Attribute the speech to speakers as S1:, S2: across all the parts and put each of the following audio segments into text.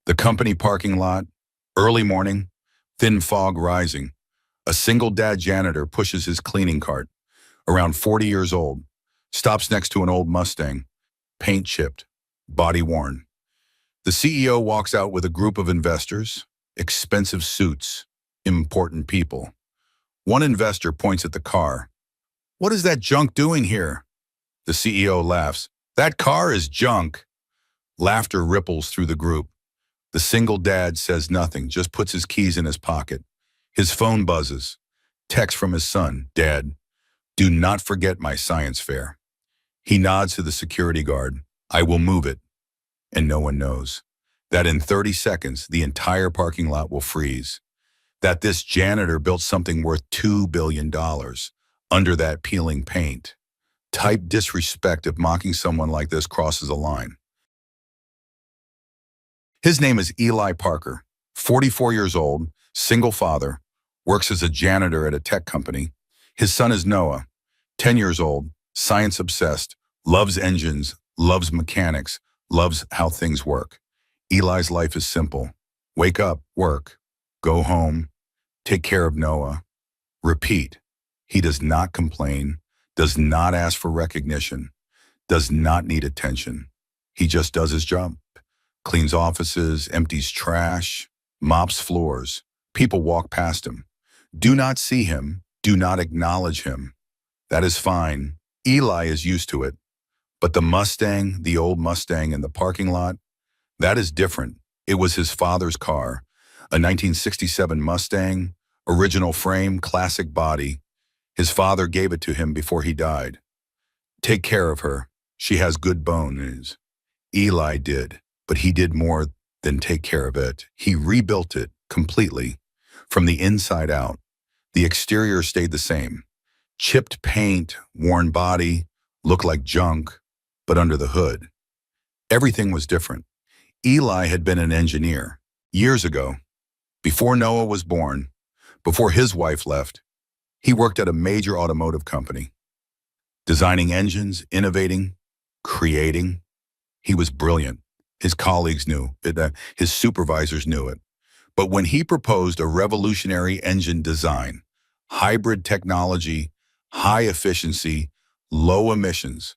S1: The company parking lot, early morning, thin fog rising. A single dad janitor pushes his cleaning cart, around 40 years old, stops next to an old Mustang, paint chipped, body worn. The CEO walks out with a group of investors, expensive suits, important people. One investor points at the car. "What is that junk doing here?" The CEO laughs. "That car is junk." Laughter ripples through the group. The single dad says nothing, just puts his keys in his pocket. His phone buzzes. Text from his son, "Dad, do not forget my science fair." He nods to the security guard. "I will move it." And no one knows that in 30 seconds, the entire parking lot will freeze. That this janitor built something worth $2 billion under that peeling paint. Type disrespect if mocking someone like this crosses a line. His name is Eli Parker, 44 years old, single father, works as a janitor at a tech company. His son is Noah, 10 years old, science obsessed, loves engines, loves mechanics, loves how things work. Eli's life is simple. Wake up, work, go home, take care of Noah, repeat. He does not complain, does not ask for recognition, does not need attention. He just does his job. Cleans offices, empties trash, mops floors. People walk past him. Do not see him, do not acknowledge him. That is fine. Eli is used to it. But the Mustang, the old Mustang in the parking lot, that is different. It was his father's car, a 1967 Mustang, original frame, classic body. His father gave it to him before he died. Take care of her. She has good bones. Eli did, but he did more than take care of it. He rebuilt it completely, from the inside out. The exterior stayed the same. Chipped paint, worn body, looked like junk, but under the hood, everything was different. Eli had been an engineer years ago, before Noah was born, before his wife left. He worked at a major automotive company, designing engines, innovating, creating. He was brilliant. His colleagues knew it, his supervisors knew it. But when he proposed a revolutionary engine design, hybrid technology, high efficiency, low emissions,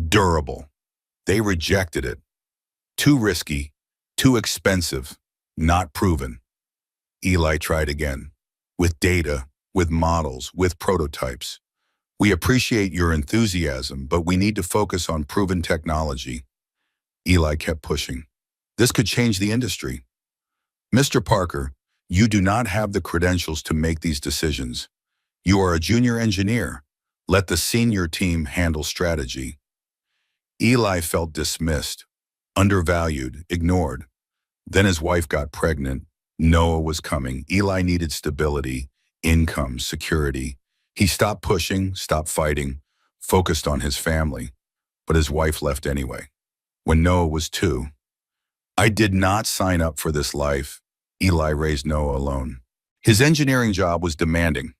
S1: durable, they rejected it. Too risky, too expensive, not proven. Eli tried again, with data, with models, with prototypes. "We appreciate your enthusiasm, but we need to focus on proven technology." Eli kept pushing. "This could change the industry." "Mr. Parker, you do not have the credentials to make these decisions. You are a junior engineer. Let the senior team handle strategy." Eli felt dismissed, undervalued, ignored. Then his wife got pregnant. Noah was coming. Eli needed stability, income, security. He stopped pushing, stopped fighting, focused on his family. But his wife left anyway. When Noah was 2, "I did not sign up for this life." Eli raised Noah alone. His engineering job was demanding.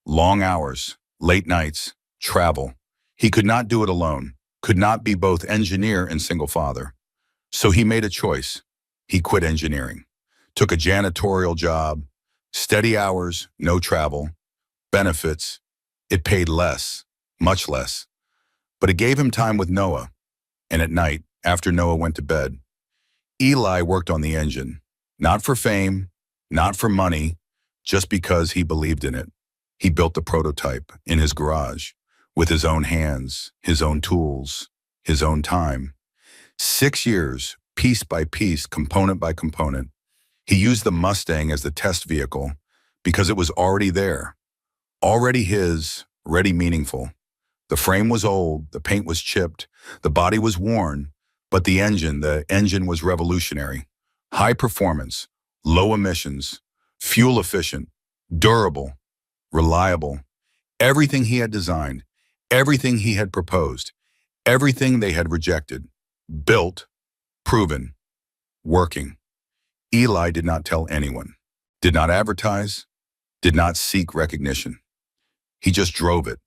S1: Long hours, late nights, travel. He could not do it alone, could not be both engineer and single father. So he made a choice. He quit engineering, took a janitorial job, steady hours, no travel, benefits. It paid less, much less. But it gave him time with Noah. And at night, after Noah went to bed, Eli worked on the engine, not for fame, not for money, just because he believed in it. He built the prototype in his garage, with his own hands, his own tools, his own time. 6 years, piece by piece, component by component. He used the Mustang as the test vehicle because it was already there, already his, already meaningful. The frame was old, the paint was chipped, the body was worn, but the engine was revolutionary. High performance, low emissions, fuel efficient, durable, reliable. Everything he had designed, everything he had proposed, everything they had rejected, built, proven, working. Eli did not tell anyone, did not advertise, did not seek recognition. He just drove it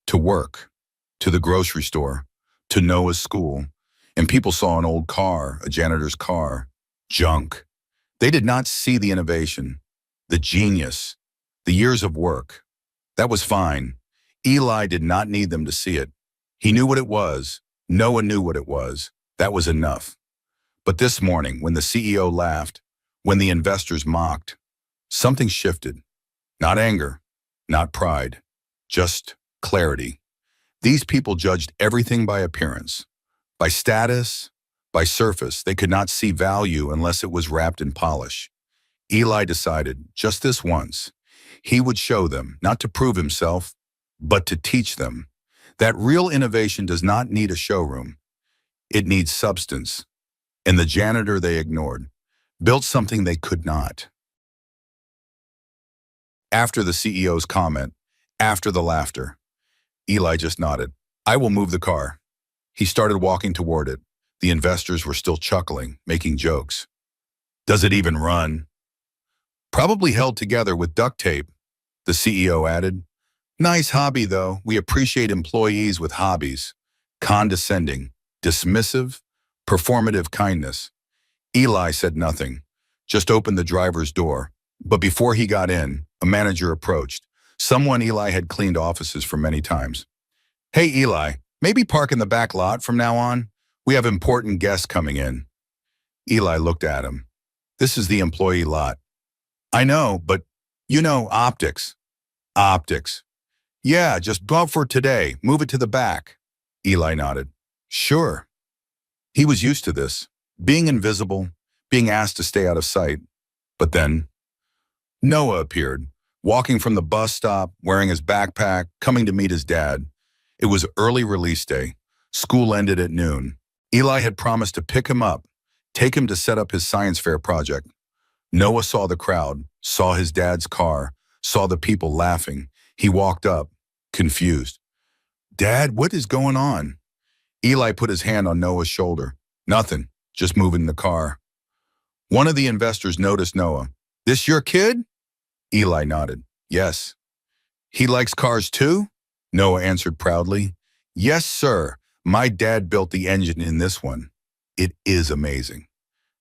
S1: to work, to the grocery store, to Noah's school, and people saw an old car, a janitor's car, junk, They did not see the innovation, the genius, the years of work. That was fine. Eli did not need them to see it. He knew what it was. Noah knew what it was. That was enough. But this morning, when the CEO laughed, when the investors mocked, something shifted. Not anger, not pride, just clarity. These people judged everything by appearance, by status, by surface. They could not see value unless it was wrapped in polish. Eli decided, just this once, he would show them, not to prove himself, but to teach them, that real innovation does not need a showroom. It needs substance. And the janitor they ignored built something they could not. After the CEO's comment, after the laughter, Eli just nodded. I will move the car. He started walking toward it. The investors were still chuckling, making jokes. Does it even run? Probably held together with duct tape, the CEO added. Nice hobby, though. We appreciate employees with hobbies. Condescending, dismissive, performative kindness. Eli said nothing, just opened the driver's door. But before he got in, a manager approached, someone Eli had cleaned offices for many times. Hey, Eli, maybe park in the back lot from now on? We have important guests coming in. Eli looked at him. This is the employee lot. I know, but optics. Optics. Yeah, just go for today. Move it to the back. Eli nodded. Sure. He was used to this, being invisible, being asked to stay out of sight. But then Noah appeared, walking from the bus stop, wearing his backpack, coming to meet his dad. It was early release day. School ended at noon. Eli had promised to pick him up, take him to set up his science fair project. Noah saw the crowd, saw his dad's car, saw the people laughing. He walked up, confused. Dad, what is going on? Eli put his hand on Noah's shoulder. Nothing, just moving the car. One of the investors noticed Noah. This your kid? Eli nodded. Yes. He likes cars too? Noah answered proudly. Yes, sir. My dad built the engine in this one. It is amazing.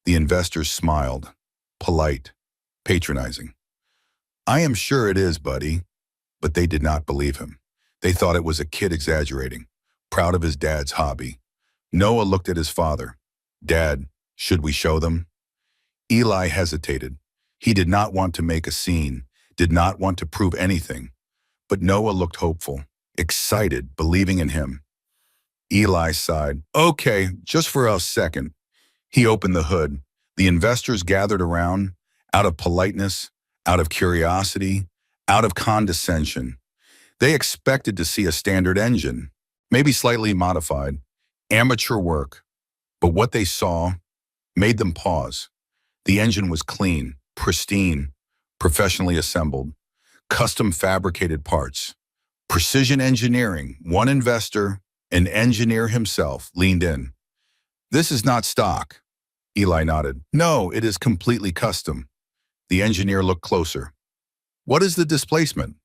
S1: The investors smiled, polite, patronizing. I am sure it is, buddy. But they did not believe him. They thought it was a kid exaggerating, proud of his dad's hobby. Noah looked at his father. Dad, should we show them? Eli hesitated. He did not want to make a scene, did not want to prove anything. But Noah looked hopeful, excited, believing in him. Eli sighed. Okay, just for a second. He opened the hood. The investors gathered around, out of politeness, out of curiosity, out of condescension. They expected to see a standard engine, maybe slightly modified, amateur work. But what they saw made them pause. The engine was clean, pristine, professionally assembled, custom fabricated parts. Precision engineering. One investor, an engineer himself, leaned in. This is not stock. Eli nodded. No, it is completely custom. The engineer looked closer. What is the displacement?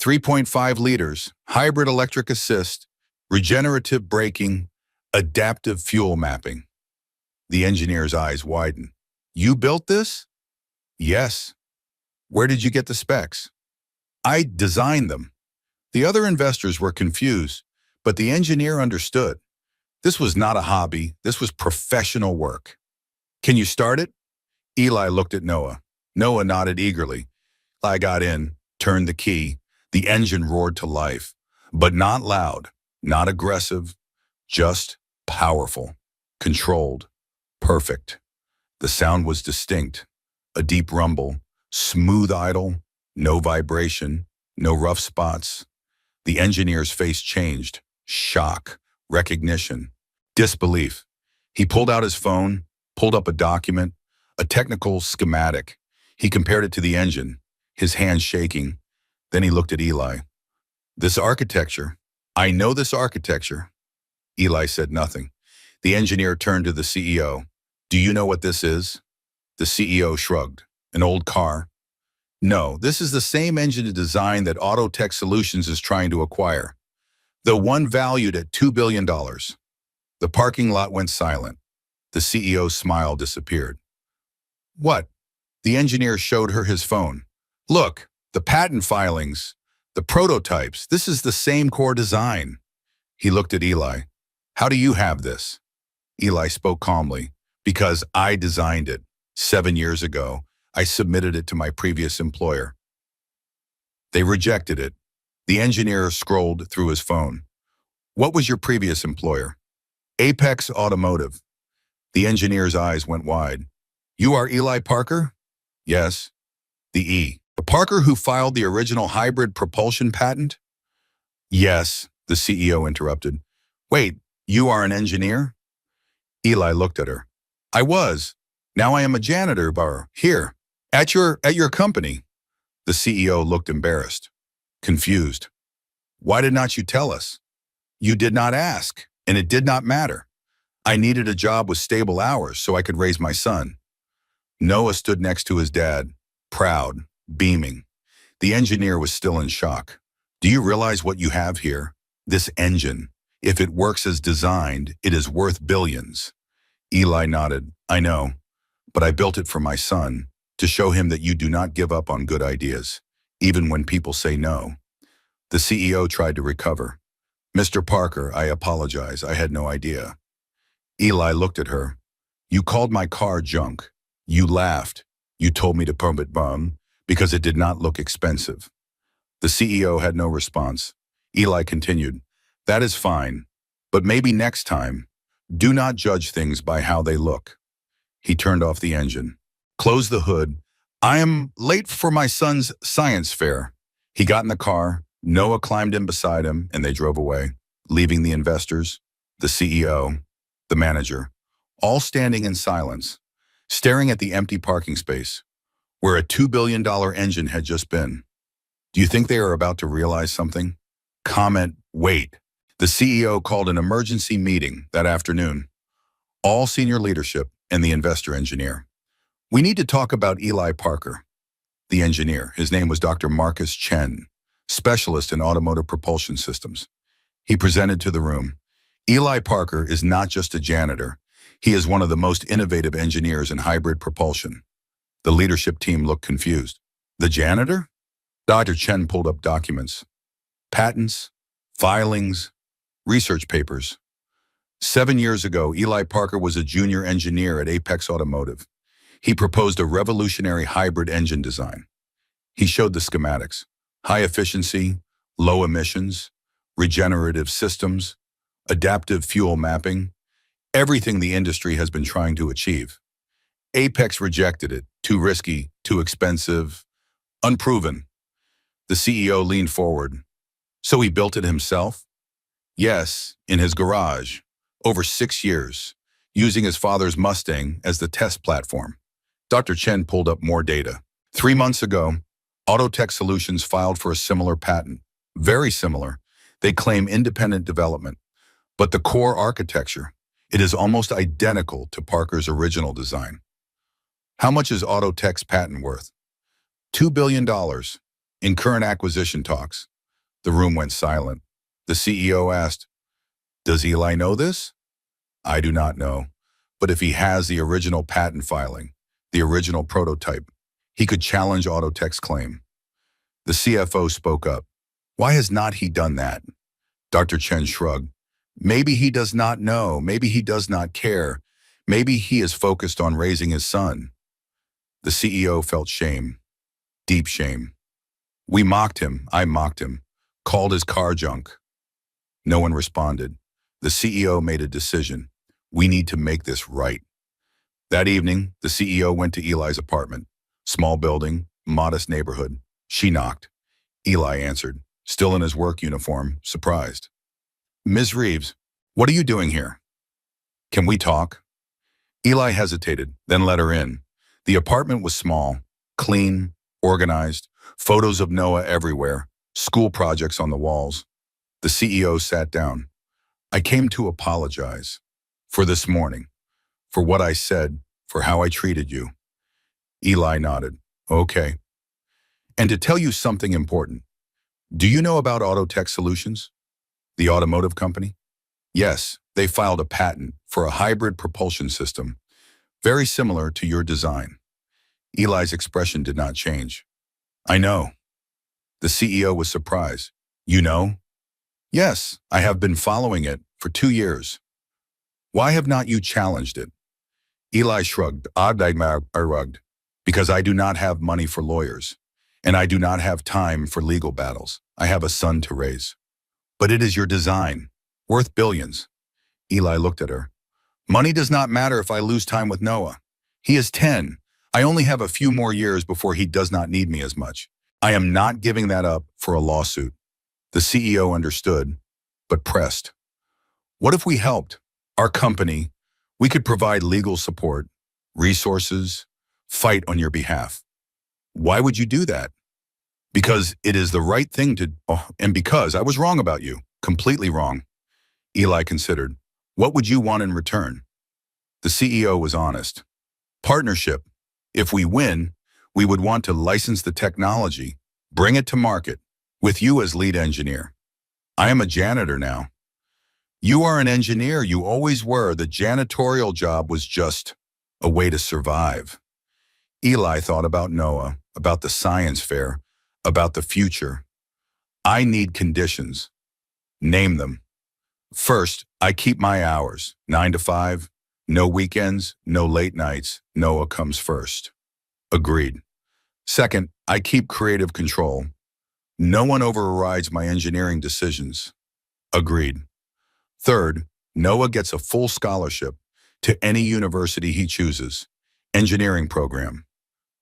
S1: 3.5 liters, hybrid electric assist, regenerative braking, adaptive fuel mapping. The engineer's eyes widened. You built this? Yes. Where did you get the specs? I designed them. The other investors were confused, but the engineer understood. This was not a hobby. This was professional work. Can you start it? Eli looked at Noah. Noah nodded eagerly. I got in, turned the key. The engine roared to life, but not loud, not aggressive, just powerful, controlled, perfect. The sound was distinct, a deep rumble, smooth idle, no vibration, no rough spots. The engineer's face changed, shock, recognition, disbelief. He pulled out his phone, pulled up a document, a technical schematic. He compared it to the engine, his hand shaking. Then he looked at Eli. This architecture, I know this architecture. Eli said nothing. The engineer turned to the CEO. Do you know what this is? The CEO shrugged. An old car? No, this is the same engine design that Autotech Solutions is trying to acquire. The one valued at $2 billion. The parking lot went silent. The CEO's smile disappeared. What? The engineer showed her his phone. Look, the patent filings, the prototypes, this is the same core design. He looked at Eli. How do you have this? Eli spoke calmly. Because I designed it. 7 years ago, I submitted it to my previous employer. They rejected it. The engineer scrolled through his phone. What was your previous employer? Apex Automotive. The engineer's eyes went wide. You are Eli Parker? Yes. The Parker who filed the original hybrid propulsion patent? Yes, the CEO interrupted. Wait, you are an engineer? Eli looked at her. I was. Now I am a janitor bar here, at your company. The CEO looked embarrassed, confused. Why did not you tell us? You did not ask, and it did not matter. I needed a job with stable hours so I could raise my son. Noah stood next to his dad, proud, beaming. The engineer was still in shock. Do you realize what you have here? This engine. If it works as designed, it is worth billions. Eli nodded. I know, but I built it for my son, to show him that you do not give up on good ideas, even when people say no. The CEO tried to recover. Mr. Parker, I apologize. I had no idea. Eli looked at her. You called my car junk. You laughed. You told me to pump it bum because it did not look expensive. The CEO had no response. Eli continued. That is fine, but maybe next time, do not judge things by how they look. He turned off the engine. Close the hood. I am late for my son's science fair. He got in the car. Noah climbed in beside him, and they drove away, leaving the investors, the CEO, the manager, all standing in silence, staring at the empty parking space, where a $2 billion engine had just been. Do you think they are about to realize something? Comment, wait. The CEO called an emergency meeting that afternoon. All senior leadership and the investor engineer. We need to talk about Eli Parker, the engineer. His name was Dr. Marcus Chen, specialist in automotive propulsion systems. He presented to the room. Eli Parker is not just a janitor. He is one of the most innovative engineers in hybrid propulsion. The leadership team looked confused. The janitor? Dr. Chen pulled up documents, patents, filings, research papers. 7 years ago, Eli Parker was a junior engineer at Apex Automotive. He proposed a revolutionary hybrid engine design. He showed the schematics, high efficiency, low emissions, regenerative systems, adaptive fuel mapping, everything the industry has been trying to achieve. Apex rejected it, too risky, too expensive, unproven. The CEO leaned forward. So he built it himself? Yes, in his garage, over 6 years, using his father's Mustang as the test platform. Dr. Chen pulled up more data. 3 months ago, Autotech Solutions filed for a similar patent. Very similar. They claim independent development. But the core architecture, it is almost identical to Parker's original design. How much is Autotech's patent worth? $2 billion in current acquisition talks. The room went silent. The CEO asked, Does Eli know this? I do not know, but if he has the original patent filing, the original prototype, he could challenge Autotech's claim. The CFO spoke up. Why has not he done that? Dr. Chen shrugged. Maybe he does not know. Maybe he does not care. Maybe he is focused on raising his son. The CEO felt shame, deep shame. We mocked him. I mocked him. Called his car junk. No one responded. The CEO made a decision. We need to make this right. That evening, the CEO went to Eli's apartment. Small building, modest neighborhood. She knocked. Eli answered, still in his work uniform, surprised. Ms. Reeves, what are you doing here? Can we talk? Eli hesitated, then let her in. The apartment was small, clean, organized, photos of Noah everywhere, school projects on the walls. The CEO sat down. I came to apologize for this morning, for what I said, for how I treated you. Eli nodded. Okay. And to tell you something important, do you know about Autotech Solutions, the automotive company? Yes, they filed a patent for a hybrid propulsion system, very similar to your design. Eli's expression did not change. I know. The CEO was surprised. You know? Yes, I have been following it for 2 years. Why have not you challenged it? Eli shrugged. I shrugged. Because I do not have money for lawyers, and I do not have time for legal battles. I have a son to raise. But it is your design, worth billions. Eli looked at her. Money does not matter if I lose time with Noah. He is 10. I only have a few more years before he does not need me as much. I am not giving that up for a lawsuit. The CEO understood, but pressed. What if we helped? Our company, we could provide legal support, resources, fight on your behalf. Why would you do that? Because it is the right thing to, and because I was wrong about you, completely wrong. Eli considered. What would you want in return? The CEO was honest. Partnership. If we win, we would want to license the technology, bring it to market, with you as lead engineer. I am a janitor now. You are an engineer, you always were. The janitorial job was just a way to survive. Eli thought about Noah, about the science fair, about the future. I need conditions. Name them. First, I keep my hours, 9 to 5, no weekends, no late nights. Noah comes first. Agreed. Second, I keep creative control. No one overrides my engineering decisions. Agreed. Third, Noah gets a full scholarship to any university he chooses. Engineering program.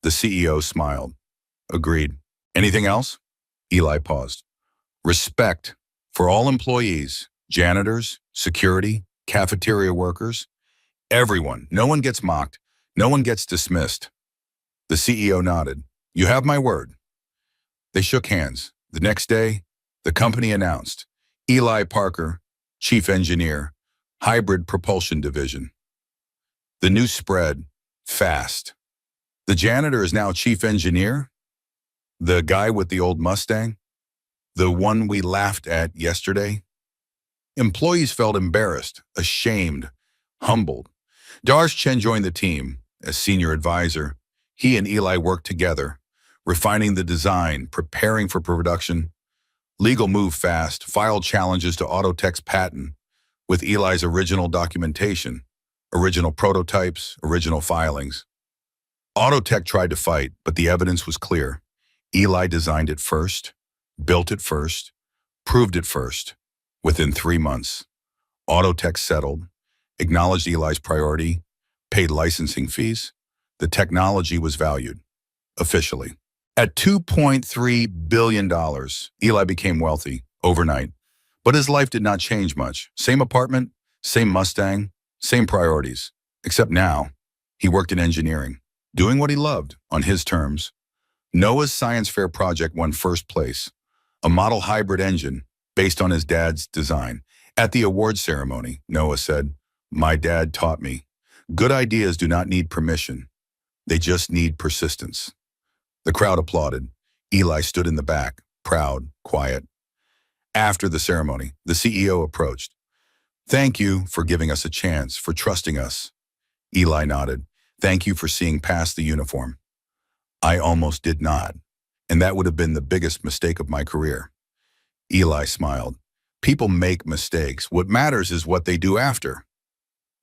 S1: The CEO smiled. Agreed. Anything else? Eli paused. Respect for all employees, janitors, security, cafeteria workers, everyone. No one gets mocked. No one gets dismissed. The CEO nodded. You have my word. They shook hands. The next day, the company announced Eli Parker, Chief Engineer, Hybrid Propulsion Division. The news spread fast. The janitor is now Chief Engineer? The guy with the old Mustang? The one we laughed at yesterday? Employees felt embarrassed, ashamed, humbled. Darsh Chen joined the team as senior advisor. He and Eli worked together, refining the design, preparing for production. Legal moved fast, filed challenges to Autotech's patent with Eli's original documentation, original prototypes, original filings. Autotech tried to fight, but the evidence was clear. Eli designed it first, built it first, proved it first. Within 3 months, Autotech settled, acknowledged Eli's priority, paid licensing fees. The technology was valued, officially. At $2.3 billion, Eli became wealthy overnight, but his life did not change much. Same apartment, same Mustang, same priorities, except now he worked in engineering, doing what he loved on his terms. Noah's science fair project won first place, a model hybrid engine based on his dad's design. At the awards ceremony, Noah said, "My dad taught me, good ideas do not need permission. They just need persistence." The crowd applauded. Eli stood in the back, proud, quiet. After the ceremony, the CEO approached. "Thank you for giving us a chance, for trusting us." Eli nodded. "Thank you for seeing past the uniform." "I almost did not, and that would have been the biggest mistake of my career." Eli smiled. "People make mistakes. What matters is what they do after."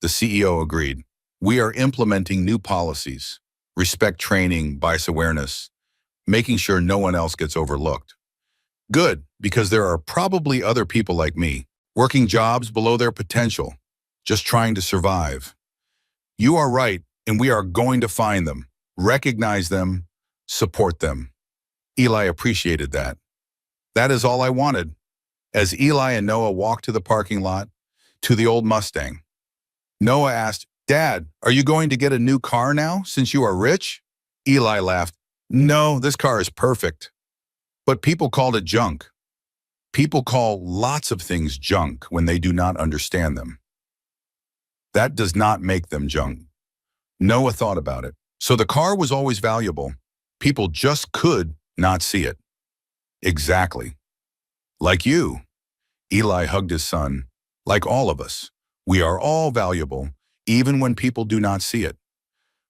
S1: The CEO agreed. "We are implementing new policies, respect training, bias awareness, making sure no one else gets overlooked." "Good, because there are probably other people like me, working jobs below their potential, just trying to survive." "You are right, and we are going to find them, recognize them, support them." Eli appreciated that. That is all I wanted. As Eli and Noah walked to the parking lot, to the old Mustang, Noah asked, "Dad, are you going to get a new car now, since you are rich?" Eli laughed. "No, this car is perfect." But people called it junk. People call lots of things junk when they do not understand them. That does not make them junk. Noah thought about it. So the car was always valuable. People just could not see it. Exactly. Like you. Eli hugged his son. Like all of us. We are all valuable, even when people do not see it.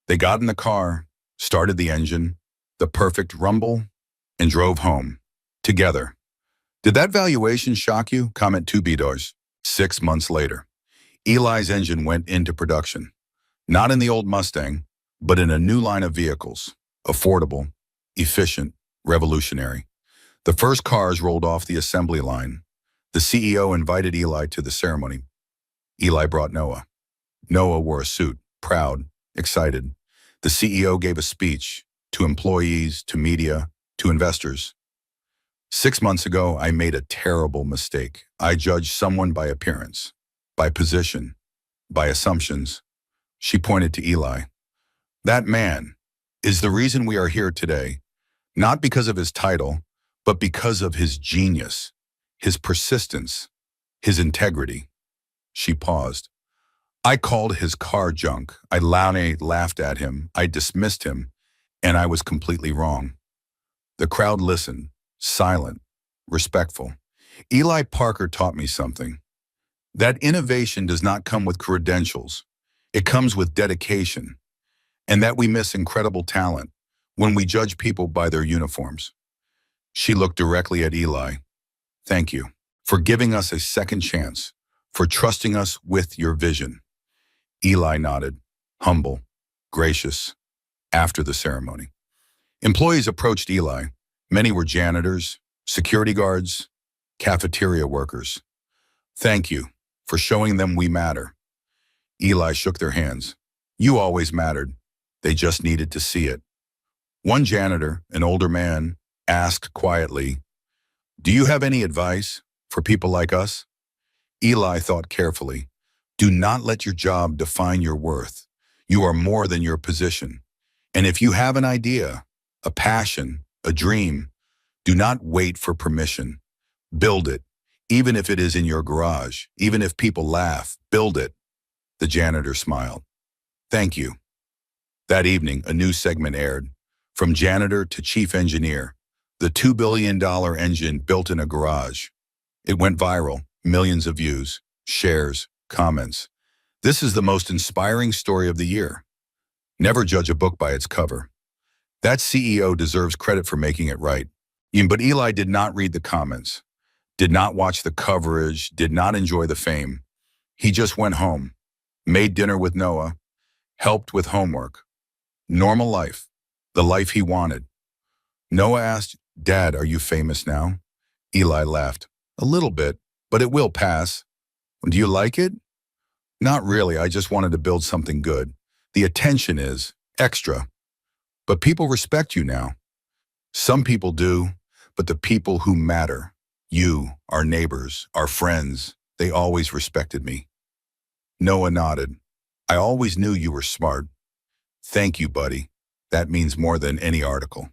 S1: They got in the car. started the engine, the perfect rumble, and drove home. Together. Did that valuation shock you? Comment 2 6 months later. Eli's engine went into production. Not in the old Mustang, but in a new line of vehicles. Affordable, efficient, revolutionary. The first cars rolled off the assembly line. The CEO invited Eli to the ceremony. Eli brought Noah. Noah wore a suit, proud, excited. The CEO gave a speech to employees, to media, to investors. 6 months ago, I made a terrible mistake. I judged someone by appearance, by position, by assumptions. She pointed to Eli. That man is the reason we are here today, not because of his title, but because of his genius, his persistence, his integrity. She paused. I called his car junk. I loudly laughed at him. I dismissed him, and I was completely wrong. The crowd listened, silent, respectful. Eli Parker taught me something. That innovation does not come with credentials. It comes with dedication, and that we miss incredible talent when we judge people by their uniforms. She looked directly at Eli. Thank you for giving us a second chance, for trusting us with your vision. Eli nodded, humble, gracious. After the ceremony, employees approached Eli. Many were janitors, security guards, cafeteria workers. Thank you for showing them we matter. Eli shook their hands. You always mattered. They just needed to see it. One janitor, an older man, asked quietly, do you have any advice for people like us? Eli thought carefully. Do not let your job define your worth. You are more than your position. And if you have an idea, a passion, a dream, do not wait for permission. Build it, even if it is in your garage, even if people laugh, build it. The janitor smiled. Thank you. That evening, a new segment aired. From janitor to chief engineer, the $2 billion engine built in a garage. It went viral, millions of views, shares, comments. This is the most inspiring story of the year. Never judge a book by its cover. That CEO deserves credit for making it right. But Eli did not read the comments, did not watch the coverage, did not enjoy the fame. He just went home, made dinner with Noah, helped with homework. Normal life, the life he wanted. Noah asked, Dad, are you famous now? Eli laughed. A little bit, but it will pass. Do you like it? Not really, I just wanted to build something good. The attention is extra. But people respect you now. Some people do, but the people who matter, you, our neighbors, our friends, they always respected me. Noah nodded. I always knew you were smart. Thank you, buddy. That means more than any article.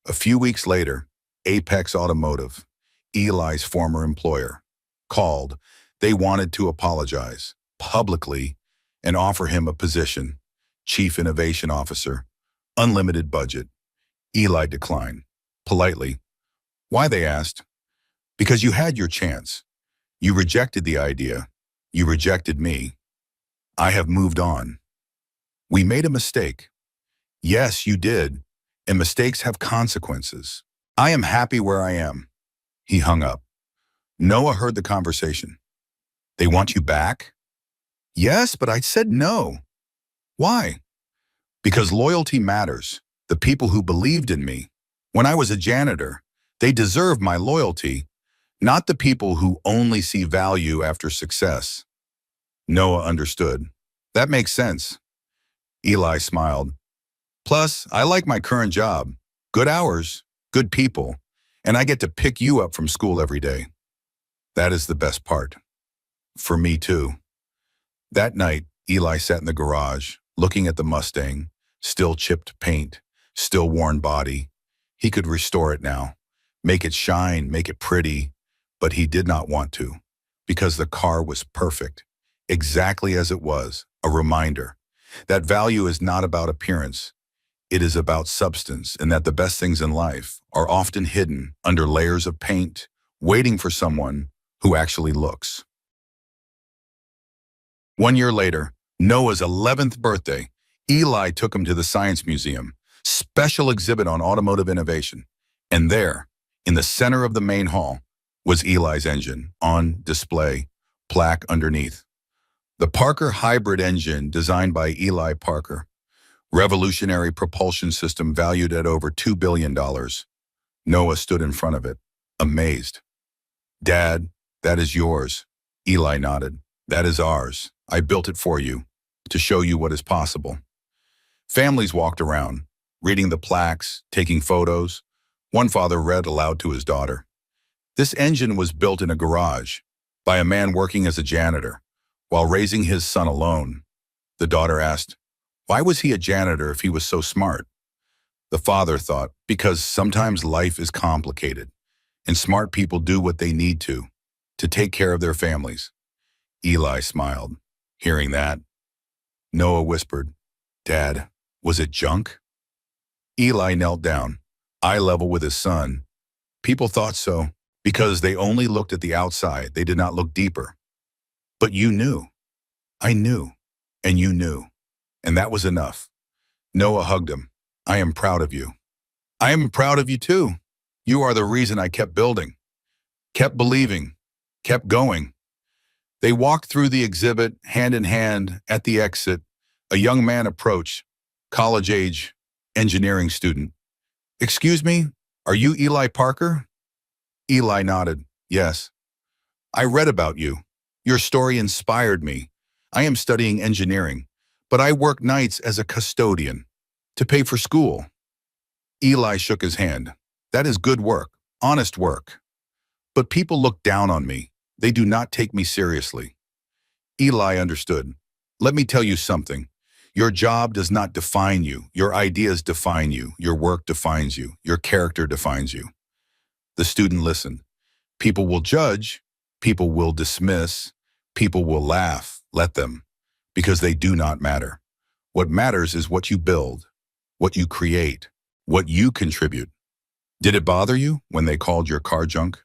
S1: A few weeks later, Apex Automotive, Eli's former employer, called. They wanted to apologize publicly and offer him a position, Chief Innovation Officer, unlimited budget. Eli declined, politely. Why, they asked. Because you had your chance. You rejected the idea. You rejected me. I have moved on. We made a mistake. Yes, you did, and mistakes have consequences. I am happy where I am. He hung up. Noah heard the conversation. They want you back? Yes, but I said no. Why? Because loyalty matters. The people who believed in me, when I was a janitor, they deserve my loyalty, not the people who only see value after success. Noah understood. That makes sense. Eli smiled. Plus, I like my current job. Good hours, good people, and I get to pick you up from school every day. That is the best part. For me too. That night, Eli sat in the garage, looking at the Mustang, still chipped paint, still worn body. He could restore it now, make it shine, make it pretty, but he did not want to, because the car was perfect, exactly as it was, a reminder that value is not about appearance. It is about substance, and that the best things in life are often hidden under layers of paint, waiting for someone who actually looks. 1 year later, Noah's 11th birthday, Eli took him to the Science Museum. special exhibit on automotive innovation. And there, in the center of the main hall, was Eli's engine, on display, plaque underneath. The Parker hybrid engine designed by Eli Parker, revolutionary propulsion system valued at over $2 billion. Noah stood in front of it, amazed. "Dad, that is yours." Eli nodded. "That is ours. I built it for you, to show you what is possible." Families walked around, reading the plaques, taking photos. One father read aloud to his daughter. This engine was built in a garage by a man working as a janitor while raising his son alone. The daughter asked, why was he a janitor if he was so smart? The father thought, because sometimes life is complicated and smart people do what they need to take care of their families. Eli smiled, hearing that. Noah whispered, "Dad, was it junk?" Eli knelt down, eye level with his son. People thought so, because they only looked at the outside, they did not look deeper. But you knew. I knew. And you knew. And that was enough. Noah hugged him. "I am proud of you." "I am proud of you too. You are the reason I kept building, kept believing, kept going." They walked through the exhibit, hand in hand. At the exit, a young man approached, college-age engineering student. "Excuse me, are you Eli Parker?" Eli nodded. "Yes. I read about you. Your story inspired me. I am studying engineering, but I work nights as a custodian to pay for school." Eli shook his hand. "That is good work, honest work. But people look down on me. They do not take me seriously." Eli understood. "Let me tell you something. Your job does not define you. Your ideas define you. Your work defines you. Your character defines you." The student listened. People will judge. People will dismiss. People will laugh. Let them. Because they do not matter. What matters is what you build, what you create, what you contribute. Did it bother you when they called your car junk?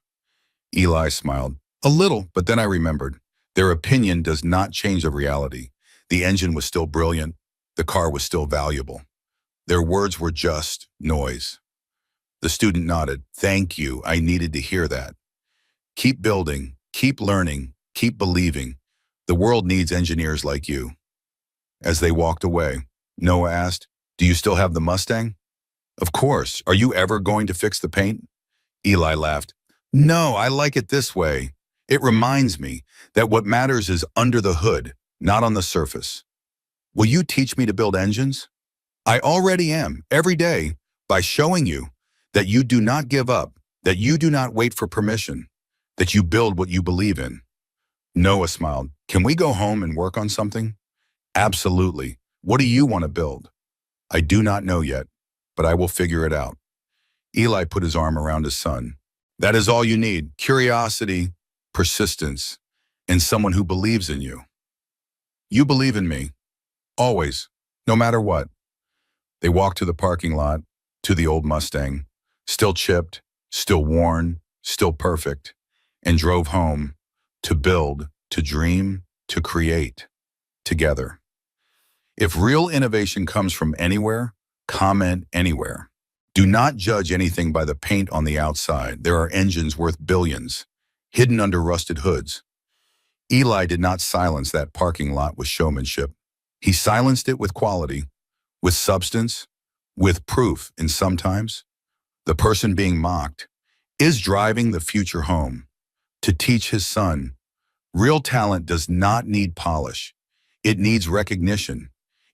S1: Eli smiled. "A little, but then I remembered. Their opinion does not change the reality. The engine was still brilliant. The car was still valuable. Their words were just noise." The student nodded. "Thank you. I needed to hear that. Keep building, keep learning, keep believing. The world needs engineers like you." As they walked away, Noah asked, "Do you still have the Mustang?" "Of course. Are you ever going to fix the paint?" Eli laughed. "No, I like it this way. It reminds me that what matters is under the hood, not on the surface." "Will you teach me to build engines?" "I already am, every day, by showing you that you do not give up, that you do not wait for permission, that you build what you believe in." Noah smiled. "Can we go home and work on something?" "Absolutely. What do you want to build?" "I do not know yet, but I will figure it out." Eli put his arm around his son. "That is all you need. Curiosity, persistence, and someone who believes in you." "You believe in me. Always. No matter what." They walked to the parking lot, to the old Mustang, still chipped, still worn, still perfect, and drove home to build, to dream, to create, together. If real innovation comes from anywhere, comment anywhere. Do not judge anything by the paint on the outside. There are engines worth billions, hidden under rusted hoods. Eli did not silence that parking lot with showmanship. He silenced it with quality, with substance, with proof, and sometimes the person being mocked is driving the future home to teach his son. Real talent does not need polish. It needs recognition.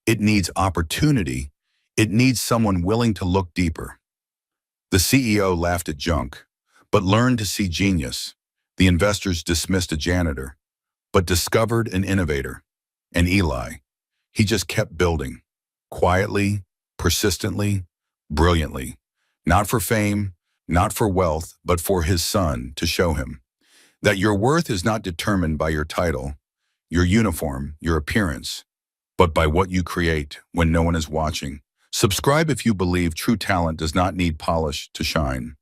S1: It needs opportunity. It needs someone willing to look deeper. The CEO laughed at junk, but learned to see genius. The investors dismissed a janitor, but discovered an innovator. And Eli, he just kept building, quietly, persistently, brilliantly. Not for fame, not for wealth, but for his son to show him that your worth is not determined by your title, your uniform, your appearance, but by what you create when no one is watching. Subscribe if you believe true talent does not need polish to shine.